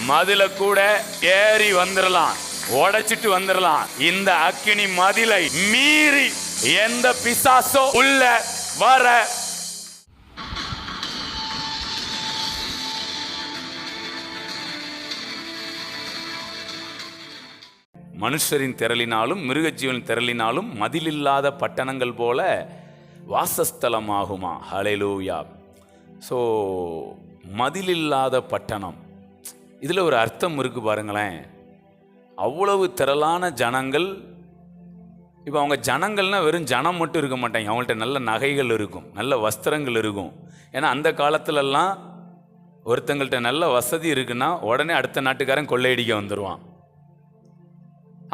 மதில கூட ஏறி வந்துடலாம், உடைச்சிட்டு வந்துடலாம். இந்த அக்கினி மதிலை மீறி எந்த பிசாசோ உள்ள வர மனுஷரின் திரளினாலும் மிருகஜீவன் திரளினாலும் மதிலில்லாத பட்டணங்கள் போல வாசஸ்தலமாகுமா. ஹல்லேலூயா. ஸோ மதிலில்லாத பட்டணம், இதில் ஒரு அர்த்தம் இருக்கு பாருங்களேன். அவ்வளவு திரளான ஜனங்கள். இப்போ அவங்க ஜனங்கள்னா வெறும் ஜனம் மட்டும் இருக்க மாட்டாங்க, அவங்கள்ட்ட நல்ல நகைகள் இருக்கும், நல்ல வஸ்திரங்கள் இருக்கும். ஏன்னா அந்த காலத்துலலாம் ஒருத்தங்கள்ட்ட நல்ல வசதி இருக்குன்னா உடனே அடுத்த நாட்டுக்காரன் கொள்ளையடிக்க வந்துடுவான்.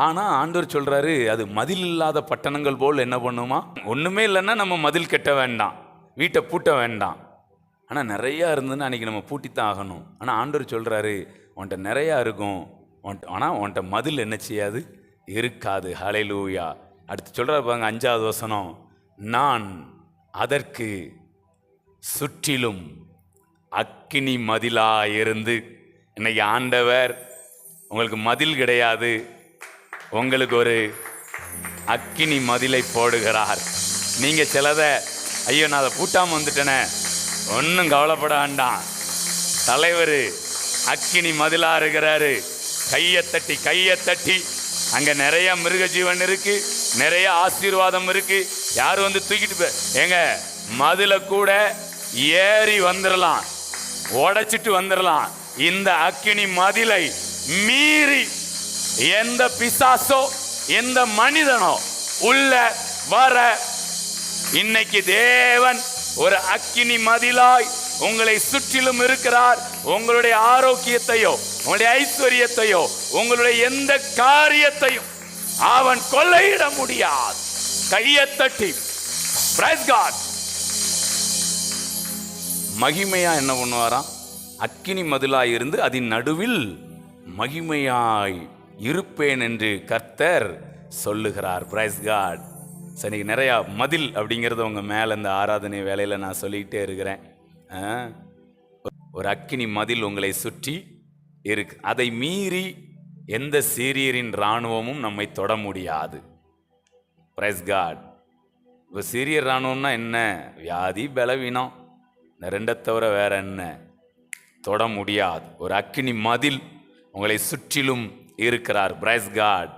ஆனால் ஆண்டவர் சொல்கிறாரு, அது மதில் இல்லாத பட்டணங்கள் போல் என்ன பண்ணுமா. ஒன்றுமே இல்லைன்னா நம்ம மதில் கட்ட வேண்டாம், வீட்டை பூட்ட வேண்டாம். ஆனால் நிறையா இருந்ததுன்னா அன்றைக்கி நம்ம பூட்டித்தான் ஆகணும். ஆனால் ஆண்டவர் சொல்கிறாரு, உன்கிட்ட நிறையா இருக்கும், ஆனால் உன்கிட்ட மதில் என்ன செய்யாது, இருக்காது. ஹல்லேலூயா. அடுத்து சொல்கிறார் பாருங்க, 5வது வசனம், நான் அதற்கு சுற்றிலும் அக்கினி மதிலாயிருந்து. இன்னைக்கு ஆண்டவர் உங்களுக்கு மதில் கிடையாது, உங்களுக்கு ஒரு அக்கினி மதிலை போடுகிறார். நீங்கள் சிலதை, ஐயோ நான் அதை பூட்டாமல் வந்துட்டேனே, ஒன்றும் கவலைப்பட வேண்டாம். தலைவர் அக்கினி மதிலாக இருக்கிறாரு. கையை தட்டி அங்கே நிறைய மிருகஜீவன் இருக்கு, நிறைய ஆசீர்வாதம் இருக்கு. யாரும் வந்து தூக்கிட்டு ஏங்க மதில கூட ஏறி வந்துடலாம், உடைச்சிட்டு வந்துடலாம். இந்த அக்கினி மதிலை மீறி எந்த பிசாசோ எந்த மனிதனோ உள்ள வர இன்னைக்கு தேவன் ஒரு அக்கினி மதிலாய் உங்களை சுற்றிலும் இருக்கிறார். உங்களுடைய ஆரோக்கியத்தையோ உங்களுடைய ஐஸ்வர்யத்தையோ உங்களுடைய எந்த காரியத்தையும் அவன் கொள்ளையிட முடியாது. கையை தட்டி பிரைஸ் காட். மகிமையா என்ன பண்ணுவாராம், அக்கினி மதிலாய் இருந்து அதன் நடுவில் மகிமையாய் இருப்பேன் என்று கர்த்தர் சொல்லுகிறார். Praise God. சரி, நிறையா மதில் அப்படிங்கிறது உங்கள் மேலே இந்த ஆராதனை வேலையில் நான் சொல்லிக்கிட்டே இருக்கிறேன். ஒரு அக்கினி மதில் உங்களை சுற்றி இருக்கு. அதை மீறி எந்த சீரியரின் இராணுவமும் நம்மை தொட முடியாது. Praise God. இப்போ சீரியர் இராணுவம்னா என்ன, வியாதி பலவீனம், இந்த ரெண்டை தவிர வேற என்ன, தொட முடியாது. ஒரு அக்கினி மதில் உங்களை சுற்றிலும் இருக்கிறார். Praise God.